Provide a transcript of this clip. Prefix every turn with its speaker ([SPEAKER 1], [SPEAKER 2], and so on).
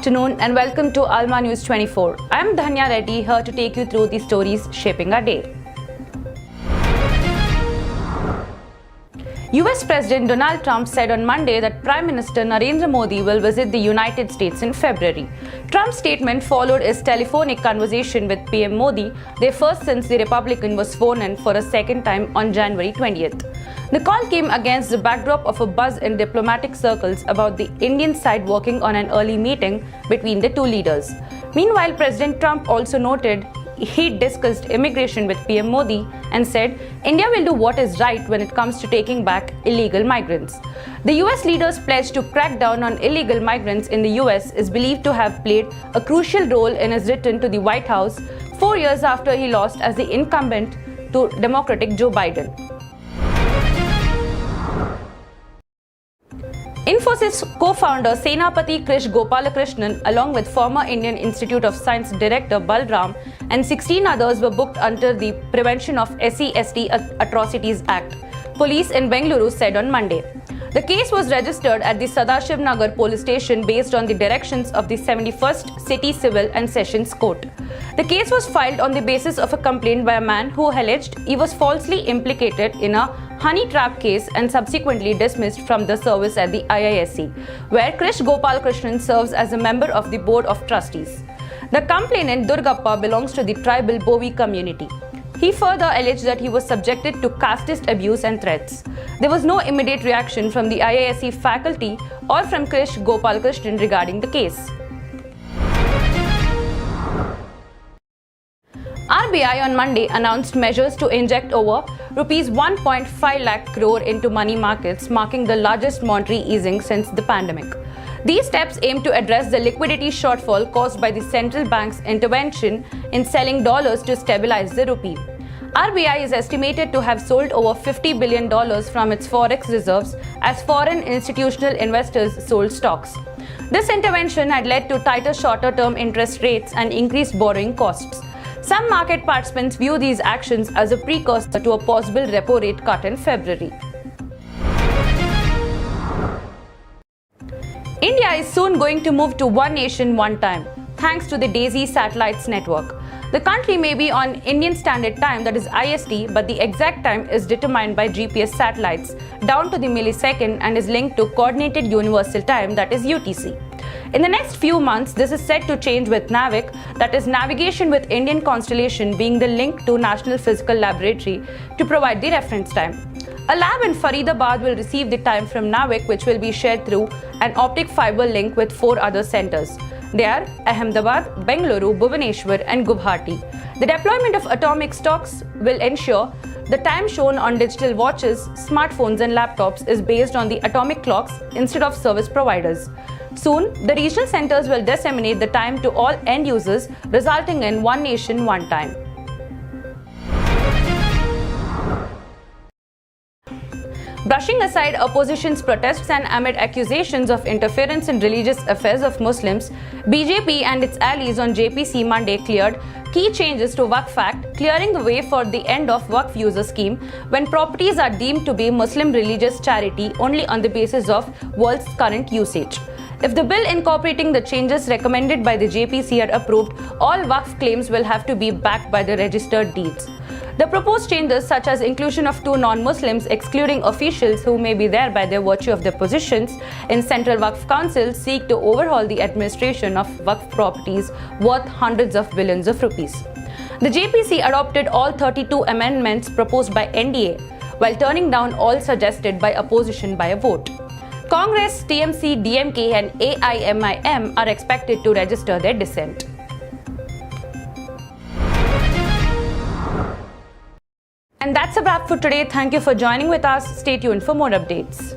[SPEAKER 1] afternoon and welcome to Alma News 24. I am Dhanya Reddy here to take you through the stories shaping our day. US President Donald Trump said on Monday that Prime Minister Narendra Modi will visit the United States in February. Trump's statement followed his telephonic conversation with PM Modi, their first since the Republican was sworn in for a second time on January 20th. The call came against the backdrop of a buzz in diplomatic circles about the Indian side working on an early meeting between the two leaders. Meanwhile, President Trump also noted he discussed immigration with PM Modi and said India will do what is right when it comes to taking back illegal migrants. The US leader's pledge to crack down on illegal migrants in the US is believed to have played a crucial role in his return to the White House 4 years after he lost as the incumbent to Democratic Joe Biden. Infosys co-founder Senapati Krish Gopalakrishnan, along with former Indian Institute of Science Director Balram and 16 others were booked under the Prevention of SC/ST Atrocities Act, police in Bengaluru said on Monday. The case was registered at the Sadashiv Nagar police station based on the directions of the 71st City Civil and Sessions Court. The case was filed on the basis of a complaint by a man who alleged he was falsely implicated in a honey trap case and subsequently dismissed from the service at the IISc, where Krish Gopalakrishnan serves as a member of the Board of Trustees. The complainant Durgappa belongs to the tribal Bovi community. He further alleged that he was subjected to casteist abuse and threats. There was no immediate reaction from the IISc faculty or from Krish Gopalakrishnan regarding the case. RBI on Monday announced measures to inject over Rs 1.5 lakh crore into money markets, marking the largest monetary easing since the pandemic. These steps aim to address the liquidity shortfall caused by the central bank's intervention in selling dollars to stabilize the rupee. RBI is estimated to have sold over $50 billion from its forex reserves as foreign institutional investors sold stocks. This intervention had led to tighter shorter-term interest rates and increased borrowing costs. Some market participants view these actions as a precursor to a possible repo rate cut in February. India is soon going to move to One Nation, One Time, thanks to the DAISY satellites network. The country may be on Indian Standard Time, that is IST, but the exact time is determined by GPS satellites down to the millisecond and is linked to Coordinated Universal Time, that is UTC. In the next few months, this is set to change with NAVIC, that is Navigation with Indian Constellation, being the link to National Physical Laboratory to provide the reference time. A lab in Faridabad will receive the time from NAVIC, which will be shared through an optic fiber link with 4 other centers. They are Ahmedabad, Bengaluru, Bhubaneswar and Guwahati. The deployment of atomic stocks will ensure the time shown on digital watches, smartphones and laptops is based on the atomic clocks instead of service providers. Soon, the regional centers will disseminate the time to all end users, resulting in One Nation, One Time. Brushing aside opposition's protests and amid accusations of interference in religious affairs of Muslims, BJP and its allies on JPC Monday cleared key changes to Waqf Act, clearing the way for the end of Waqf user scheme when properties are deemed to be Muslim religious charity only on the basis of world's current usage. If the bill incorporating the changes recommended by the JPC are approved, all Waqf claims will have to be backed by the registered deeds. The proposed changes, such as inclusion of 2 non-Muslims, excluding officials who may be there by their virtue of their positions in Central Waqf Council, seek to overhaul the administration of Waqf properties worth hundreds of billions of rupees. The JPC adopted all 32 amendments proposed by NDA, while turning down all suggested by opposition by a vote. Congress, TMC, DMK and AIMIM are expected to register their dissent. And that's a wrap for today. Thank you for joining with us. Stay tuned for more updates.